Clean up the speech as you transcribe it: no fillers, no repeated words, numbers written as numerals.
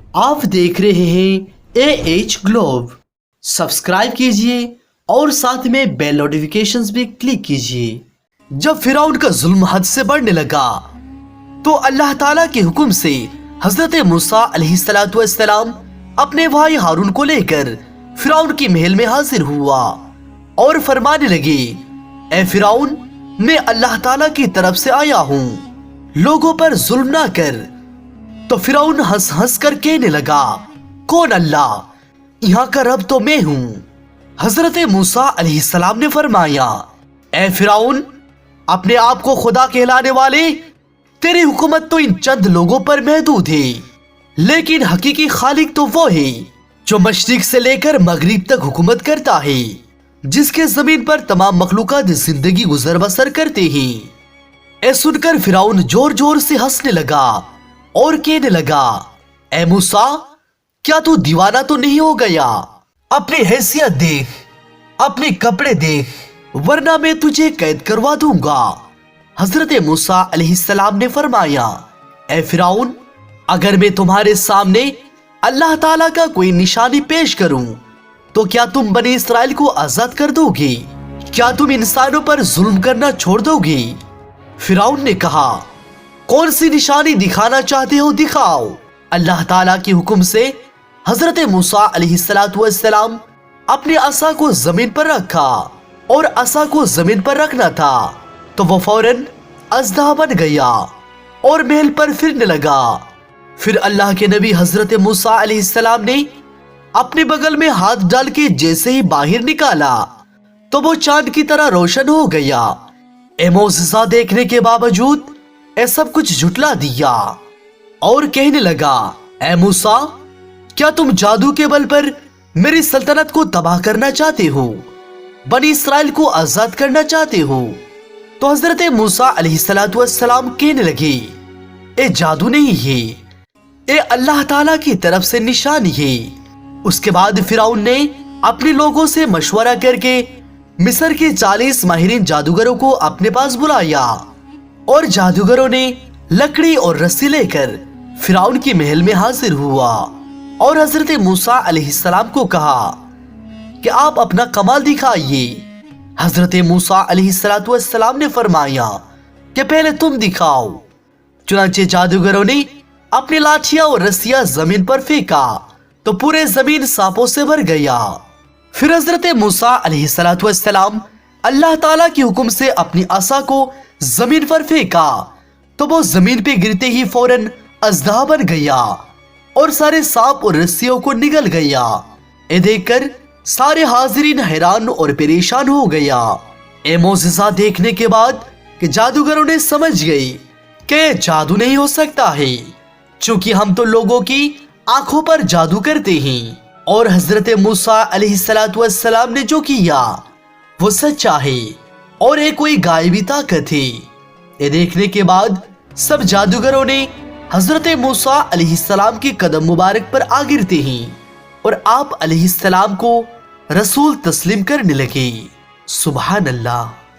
आप देख रहे हैं AH ग्लोब। सब्सक्राइब कीजिए और साथ में बेल नोटिफिकेशंस भी क्लिक कीजिए। जब फिरौन का जुल्म हद से बढ़ने लगा तो अल्लाह ताला के हुक्म से हजरत मूसा अलैहिस्सलाम अपने भाई हारून को लेकर फिरौन की महल में हाजिर हुआ और फरमाने लगे, ए फिरौन, मैं अल्लाह ताला की तरफ से आया हूँ, लोगों पर जुल्म ना कर। तो फिरौन हंस हंस कर कहने लगा, कौन अल्लाह? यहाँ का रब तो मैं हूँ। हजरत मूसा अलैहिस्सलाम ने फरमाया, ए फिरौन, अपने आप को खुदा कहलाने वाले, तेरी हुकूमत तो इन चंद लोगों पर महदूद है, लेकिन हकीकी खालिक तो वो है जो मशरिक से लेकर मगरिब तक हुकूमत करता है, जिसके जमीन पर तमाम मखलूकात जिंदगी गुजर बसर करते हैं। ऐ सुनकर फिरौन जोर जोर से हंसने लगा और कहने लगा, ए मूसा, क्या तू दीवाना तो नहीं हो गया? अपनी हैसियत देख, अपने कपड़े देख, वरना मैं तुझे कैद करवा दूंगा। हजरत मूसा अलैहिस्सलाम ने फरमाया, ए फिरौन, अगर मैं तुम्हारे सामने अल्लाह ताला का कोई निशानी पेश करूं तो क्या तुम बनी इसराइल को आजाद कर दोगे? क्या तुम इंसानों पर जुल्म करना छोड़ दोगे? फिरौन ने कहा, कौन सी निशानी दिखाना चाहते हो, दिखाओ। अल्लाह ताला के हुक्म से हजरत मूसा अलैहिस्सलाम अपने असा को जमीन पर रखा और असा को जमीन पर रखना था तो वो फौरन अजदा बन गया और महल पर फिरने लगा। फिर अल्लाह के नबी हजरत मूसा अलैहिस्सलाम ने अपने बगल में हाथ डाल के जैसे ही बाहर निकाला तो वो चांद की तरह रोशन हो गया। ए मौजज़ा देखने के बावजूद ए सब कुछ झुटला दिया और कहने लगा, ए मूसा, क्या तुम जादू के बल पर मेरी सल्तनत को तबाह करना चाहते हो, बनी इसराइल को आजाद करना चाहते हो? तो हजरत मूसा अलैहिस्सलाम कहने लगे, ए जादू नहीं है, ए अल्लाह ताला की तरफ से निशानी है। उसके बाद फिरौन ने अपने लोगों से मशवरा करके मिस्र के 40 माहिरीन जादूगरों को अपने पास बुलाया और जादूगरों ने लकड़ी और रस्सी लेकर फिरौन की महल में हाजिर हुआ और हजरत मूसा अलैहिस्सलाम को कहा कि आप अपना कमाल दिखाइए। हजरत मूसा अलैहिस्सलाम ने फरमाया कि पहले तुम दिखाओ। चुनांचे जादूगरों ने अपनी लाठियां और रस्सियां जमीन पर फेंका तो पूरे जमीन सांपों से भर गया। फिर हजरत मूसा अलैहिस्सलाम अल्लाह ताला के हुक्म से अपनी असा को जमीन पर फेंका तो वो जमीन पे गिरते ही फौरन अजदा बन गया और सारे सांप और रस्सियों को निगल गया। ये देखकर सारे हाजिरीन हैरान और परेशान हो गया। ए मौजज़ा देखने के बाद कि जादूगरों ने समझ गए कि जादू नहीं हो सकता है, क्योंकि हम तो लोगों की आंखों पर जादू करते हैं और हजरत मूसा अलैहिस्सलाम ने जो किया वो सच्चा है और एक कोई गायबी ताकत है। ये देखने के बाद सब जादूगरों ने हजरत मूसा अलैहिस्सलाम के कदम मुबारक पर आ गिरते हैं और आप अलैहिस्सलाम को रसूल तस्लीम करने लगे। सुभान अल्लाह।